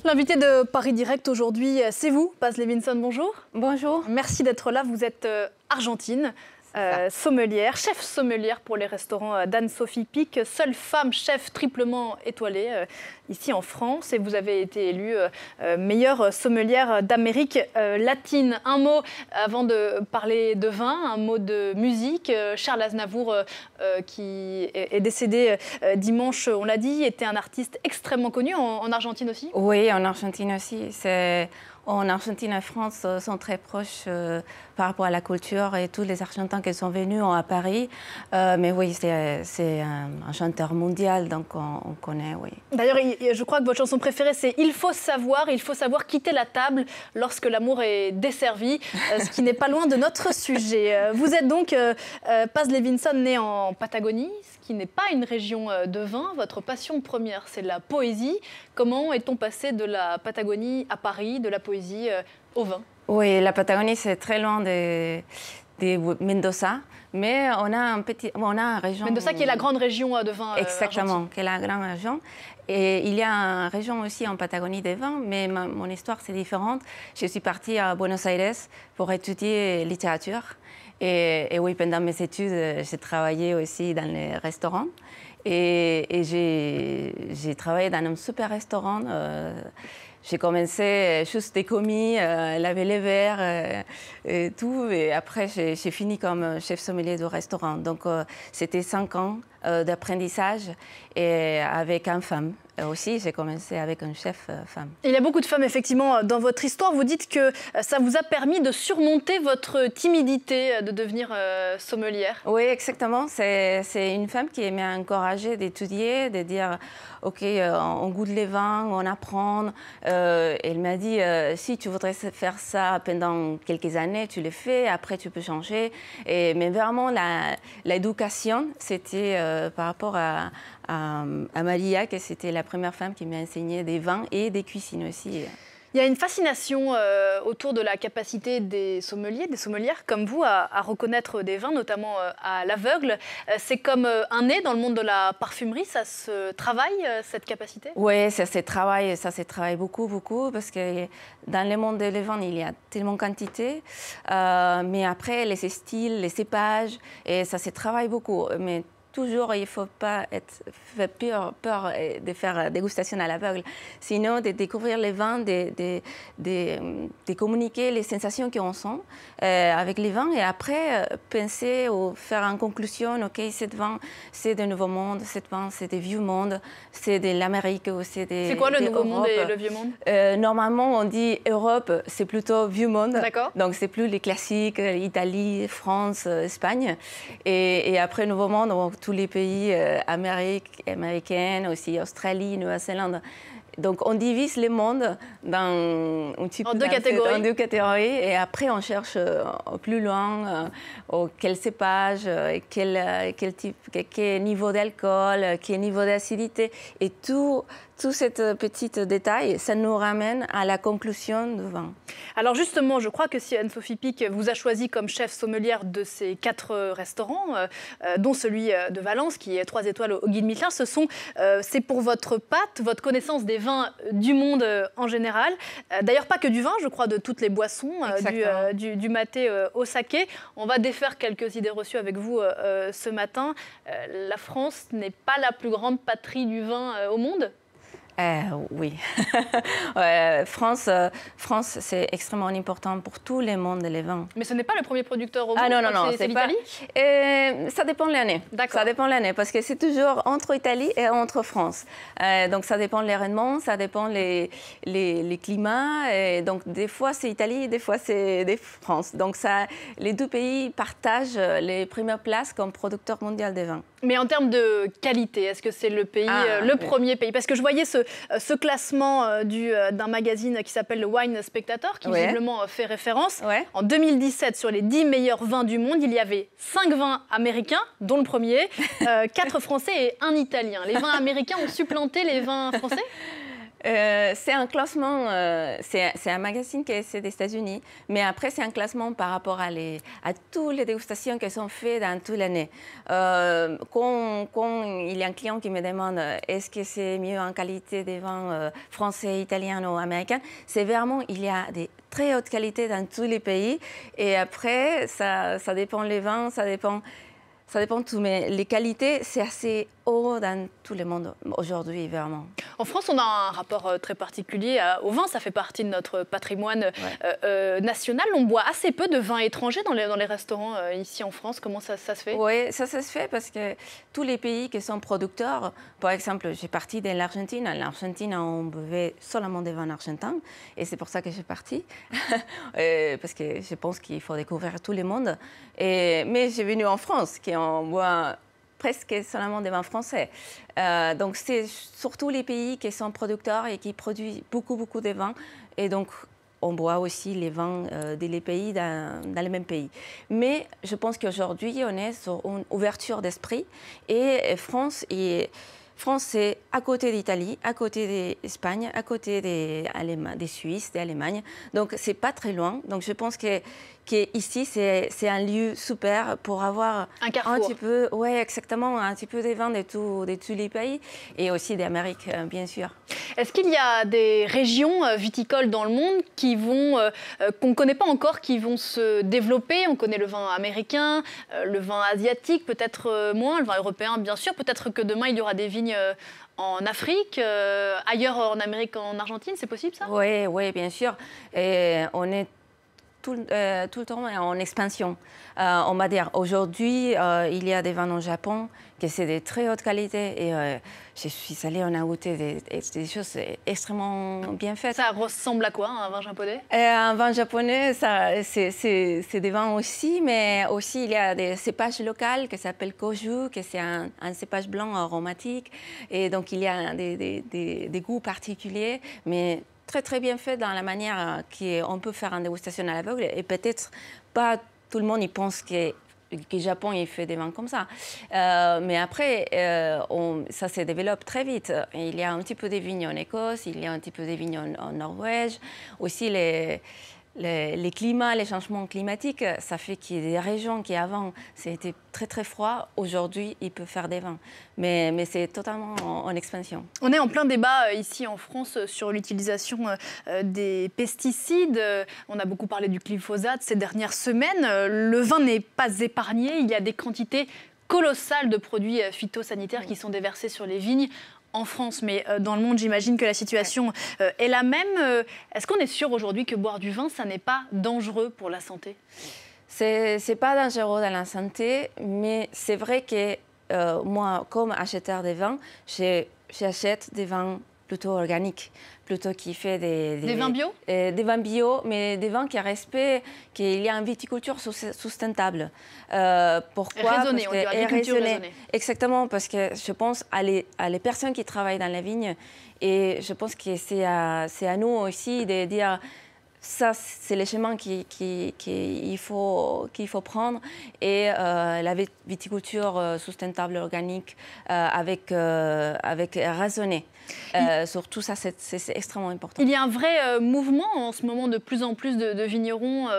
L'invité de Paris Direct aujourd'hui, c'est vous, Paz Levinson, bonjour. Bonjour. Merci d'être là, vous êtes argentine, sommelière, chef sommelière pour les restaurants d'Anne-Sophie Pic, seule femme chef triplement étoilée ici en France, et vous avez été élue meilleure sommelière d'Amérique latine. Un mot avant de parler de vin, un mot de musique. Charles Aznavour, qui est décédé dimanche, on l'a dit, était un artiste extrêmement connu en Argentine aussi. Oui, en Argentine aussi. En Argentine et France sont très proches par rapport à la culture, et tous les Argentins qui sont venus à Paris. Mais oui, c'est un chanteur mondial, donc on connaît, oui. D'ailleurs, je crois que votre chanson préférée, c'est « Il faut savoir quitter la table lorsque l'amour est desservi », ce qui n'est pas loin de notre sujet. Vous êtes donc, Paz Levinson, né en Patagonie, ce qui n'est pas une région de vin. Votre passion première, c'est la poésie. Comment est-on passé de la Patagonie à Paris, de la poésie au vin? Oui, la Patagonie, c'est très loin de Mendoza, mais on a une région... Mendoza qui est la grande région de vin exactement, argentine. Qui est la grande région. Et il y a une région aussi en Patagonie des vins, mais mon histoire, c'est différente. Je suis partie à Buenos Aires pour étudier littérature. Et oui, pendant mes études, j'ai travaillé aussi dans les restaurants. Et j'ai travaillé dans un super restaurant. J'ai commencé juste des commis, laver les verres et tout. Et après, j'ai fini comme chef sommelier de restaurant. Donc, c'était 5 ans d'apprentissage et avec une femme. Aussi, j'ai commencé avec un chef femme. Il y a beaucoup de femmes, effectivement, dans votre histoire. Vous dites que ça vous a permis de surmonter votre timidité de devenir sommelière. Oui, exactement. C'est une femme qui m'a encouragée d'étudier, de dire « Ok, on goûte les vins, on apprend ». Elle m'a dit « Si tu voudrais faire ça pendant quelques années, tu le fais, après tu peux changer ». Mais vraiment, l'éducation, c'était par rapport à Maria, que c'était la première femme qui m'a enseigné des vins et des cuisines aussi. Il y a une fascination autour de la capacité des sommeliers, des sommelières comme vous, à reconnaître des vins, notamment à l'aveugle. C'est comme un nez dans le monde de la parfumerie. Ça se travaille, cette capacité? Oui, ça se travaille beaucoup, beaucoup, parce que dans le monde des vins, il y a tellement de quantité. Mais après, les styles, les cépages, et ça se travaille beaucoup. Mais toujours, il ne faut pas faire peur de faire dégustation à l'aveugle. Sinon, de découvrir les vins, de communiquer les sensations qu'on sent avec les vins, et après, penser ou faire en conclusion, OK, cette vin, c'est de Nouveau Monde, cette vin, c'est des Vieux Monde, c'est de l'Amérique ou c'est des... C'est quoi le Nouveau Monde et le Vieux Monde? Normalement, on dit Europe, c'est plutôt Vieux Monde. D'accord. Donc, c'est plus les classiques, Italie, France, Espagne. Et après, Nouveau Monde, tous les pays américains, aussi Australie, Nouvelle-Zélande. Donc, on divise le monde dans deux catégories. Et après, on cherche plus loin quel cépage, quel niveau d'alcool, quel niveau d'acidité. Et tout ces petits détails, ça nous ramène à la conclusion du vin. Alors justement, je crois que si Anne-Sophie Pic vous a choisi comme chef sommelière de ces 4 restaurants, dont celui de Valence, qui est 3 étoiles au guide Michelin, c'est pour votre patte, votre connaissance des vins du monde en général. D'ailleurs, pas que du vin, je crois, de toutes les boissons, du maté au saké. On va défaire quelques idées reçues avec vous ce matin. La France n'est pas la plus grande patrie du vin au monde ? Oui. France, c'est extrêmement important pour tout le monde des vins. Mais ce n'est pas le premier producteur au monde. Non, c'est l'Italie. Ça dépend de l'année. D'accord. Ça dépend de l'année, parce que c'est toujours entre Italie et entre France. Donc ça dépend des rendements, ça dépend les climats. Et donc des fois c'est Italie, des fois c'est France. Donc les deux pays partagent les premières places comme producteur mondial des vins. Mais en termes de qualité, est-ce que c'est le premier pays? Parce que je voyais ce classement d'un magazine qui s'appelle le Wine Spectator, qui visiblement fait référence. En 2017, sur les 10 meilleurs vins du monde, il y avait 5 vins américains, dont le premier, 4 français et 1 italien. Les vins américains ont supplanté les vins français? C'est un classement, c'est un magazine qui est des États-Unis, mais après c'est un classement par rapport à toutes les dégustations qui sont faites dans toute l'année. Quand il y a un client qui me demande est-ce que c'est mieux en qualité des vins français, italiens ou américains, c'est vraiment, il y a des très hautes qualités dans tous les pays. Et après, ça dépend les vins, ça dépend de tout. Mais les qualités, c'est assez haut dans tout le monde aujourd'hui, vraiment. En France, on a un rapport très particulier au vin. Ça fait partie de notre patrimoine national. On boit assez peu de vins étrangers dans les restaurants ici en France. Comment ça se fait? Oui, ça se fait parce que tous les pays qui sont producteurs, par exemple, j'ai parti de l'Argentine. En Argentine, on buvait seulement des vins argentins. Et c'est pour ça que j'ai parti. Parce que je pense qu'il faut découvrir tout le monde. Mais j'ai venu en France, on boit presque seulement des vins français. Donc, c'est surtout les pays qui sont producteurs et qui produisent beaucoup de vins. Et donc, on boit aussi les vins des pays dans les mêmes pays. Mais je pense qu'aujourd'hui, on est sur une ouverture d'esprit. Et France, c'est à côté d'Italie, à côté d'Espagne, à côté des Suisses, d'Allemagne. Donc, c'est pas très loin. Donc, je pense qu'ici, c'est un lieu super pour avoir un petit peu, ouais, exactement, un petit peu des vins de tous les pays et aussi d'Amérique, bien sûr. Est-ce qu'il y a des régions viticoles dans le monde qu'on ne connaît pas encore, qui vont se développer? On connaît le vin américain, le vin asiatique, peut-être moins, le vin européen, bien sûr. Peut-être que demain, il y aura des vignes en Afrique, ailleurs en Amérique, en Argentine, c'est possible ça? Oui, bien sûr. Et on est tout le temps en expansion. On va dire, aujourd'hui, il y a des vins au Japon qui sont de très haute qualité. Et je suis allée en goûter des choses extrêmement bien faites. Ça ressemble à quoi, un vin japonais? Un vin japonais, c'est des vins aussi, mais aussi il y a des cépages locaux qui s'appellent Koju, qui c'est un cépage blanc aromatique. Et donc, il y a des goûts particuliers, mais très bien fait dans la manière qu'on peut faire une dégustation à l'aveugle. Et peut-être pas tout le monde y pense que le Japon il fait des vins comme ça. Mais après, ça se développe très vite. Il y a un petit peu de vignes en Écosse, il y a un petit peu de vignes en Norvège. Aussi, les climats, les changements climatiques, ça fait qu'il y a des régions qui avant, c'était très froid. Aujourd'hui, ils peuvent faire des vins. Mais c'est totalement en expansion. On est en plein débat ici en France sur l'utilisation des pesticides. On a beaucoup parlé du glyphosate ces dernières semaines. Le vin n'est pas épargné. Il y a des quantités colossales de produits phytosanitaires qui sont déversés sur les vignes. En France, mais dans le monde, j'imagine que la situation est la même. Est-ce qu'on est sûr aujourd'hui que boire du vin, ça n'est pas dangereux pour la santé? C'est pas dangereux dans la santé, mais c'est vrai que moi, comme acheteur de vins, j'achète des vins plutôt organiques, plutôt qui fait des vins bio? Des vins bio, mais des vins qui respectent qu'il y a une viticulture sustentable. Pourquoi? Raisonnée, on dirait agriculture raisonnée. Exactement, parce que je pense à les personnes qui travaillent dans la vigne, et je pense que c'est à nous aussi de dire ça, c'est le chemin qu'il faut prendre. Et la viticulture sustentable organique avec raisonnée. Surtout ça, c'est extrêmement important. Il y a un vrai mouvement en ce moment, de plus en plus de vignerons,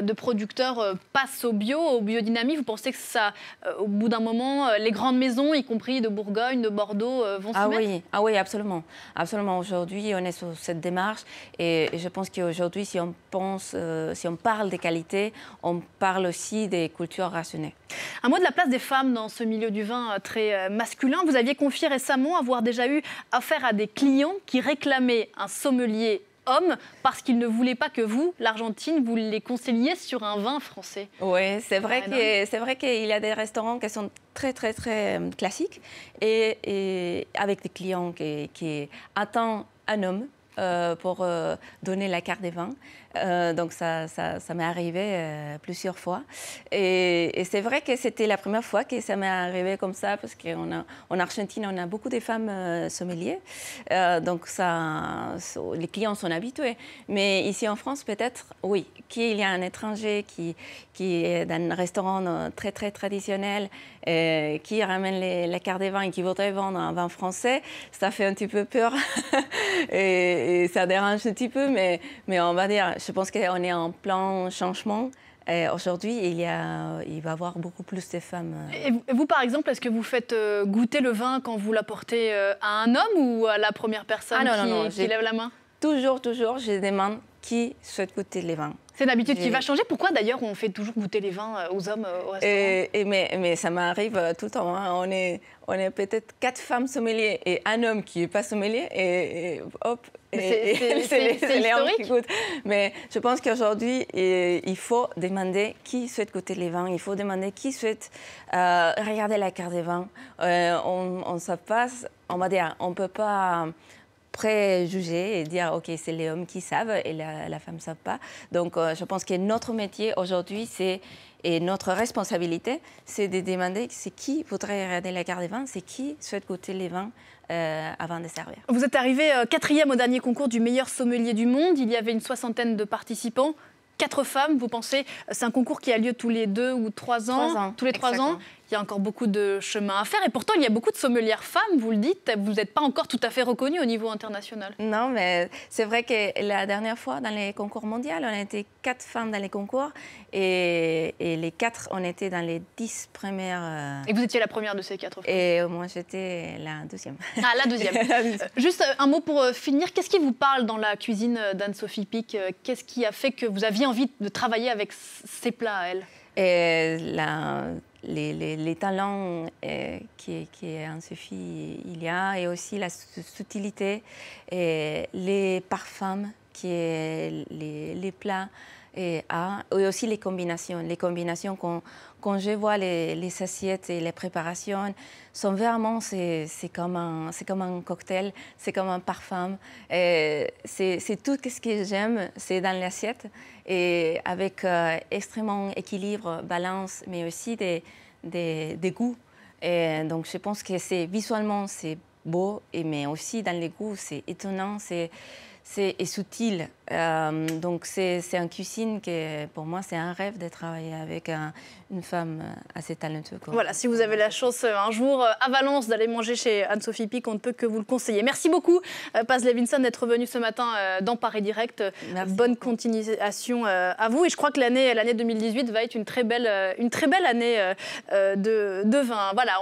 de producteurs passent au bio, au biodynamie. Vous pensez que ça, au bout d'un moment, les grandes maisons, y compris de Bourgogne, de Bordeaux, vont s'y mettre? Oui, absolument. Absolument. Aujourd'hui, on est sur cette démarche, et je pense qu'aujourd'hui, si on parle des qualités, on parle aussi des cultures rationnées. Un mot de la place des femmes dans ce milieu du vin très masculin. Vous aviez confié récemment avoir déjà eu affaire à des clients qui réclamaient un sommelier homme parce qu'ils ne voulaient pas que vous, l'Argentine, vous les conseilliez sur un vin français. Oui, c'est vrai qu'il y a des restaurants qui sont très classiques, et avec des clients qui attendent un homme pour donner la carte des vins. Donc ça m'est arrivé plusieurs fois. Et c'est vrai que c'était la première fois que ça m'est arrivé comme ça, parce qu'en Argentine, on a beaucoup de femmes sommeliers. Donc les clients sont habitués. Mais ici en France, peut-être, oui, qu'il y a un étranger qui est dans un restaurant très, très traditionnel, qui ramène la carte des vins et qui voudrait vendre un vin français, ça fait un petit peu peur. et ça dérange un petit peu, mais on va dire, je pense qu'on est en plein changement. Aujourd'hui, il va y avoir beaucoup plus de femmes. Et vous, par exemple, est-ce que vous faites goûter le vin quand vous l'apportez à un homme ou à la première personne qui lève la main? Toujours, je demande qui souhaite goûter les vins. C'est une habitude qui va changer. Pourquoi d'ailleurs on fait toujours goûter les vins aux hommes au restaurant? Mais ça m'arrive tout le temps. Hein. On est peut-être 4 femmes sommeliers et un homme qui n'est pas sommelier et hop. C'est les hommes qui goûtent. Mais je pense qu'aujourd'hui, il faut demander qui souhaite goûter les vins. Il faut demander qui souhaite regarder la carte des vins. On se passe, on va dire, on ne peut pas préjuger et dire ok, c'est les hommes qui savent et la femme ne savent pas. Donc je pense que notre métier aujourd'hui, et notre responsabilité, c'est de demander c'est qui voudrait regarder la carte des vins, c'est qui souhaite goûter les vins avant de servir. Vous êtes arrivé 4e au dernier concours du meilleur sommelier du monde. Il y avait une 60aine de participants. 4 femmes, vous pensez? C'est un concours qui a lieu tous les 2 ou 3 ans. 3 ans. Tous les 3 ans. Il y a encore beaucoup de chemin à faire. Et pourtant, il y a beaucoup de sommelières femmes, vous le dites. Vous n'êtes pas encore tout à fait reconnues au niveau international. Non, mais c'est vrai que la dernière fois, dans les concours mondiaux, on a été 4 femmes dans les concours. Et les 4, on était dans les 10 premières. Et vous étiez la première de ces 4 femmes? Et moi, j'étais la 2e. Ah, la 2e. Juste un mot pour finir. Qu'est-ce qui vous parle dans la cuisine d'Anne-Sophie Pic? Qu'est-ce qui a fait que vous aviez envie de travailler avec ces plats à elle? Les talents qui est Anne-Sophie, il y a, et aussi la subtilité, et les parfums, qui est les plats, et aussi les combinations. Les combinations, quand je vois les assiettes et les préparations, sont vraiment, c'est comme un cocktail, c'est comme un parfum. C'est tout ce que j'aime, c'est dans l'assiette, et avec extrêmement équilibre, balance, mais aussi des goûts. Et donc je pense que visuellement c'est beau, mais aussi dans les goûts c'est étonnant, c'est subtil. Donc c'est une cuisine que pour moi c'est un rêve de travailler avec une femme assez talentueuse. Voilà, si vous avez la chance un jour à Valence d'aller manger chez Anne-Sophie Pic, on ne peut que vous le conseiller. Merci beaucoup Paz Levinson d'être venue ce matin dans Paris Direct. Merci. Bonne continuation à vous, et je crois que l'année 2018 va être une très belle année de vin. Voilà,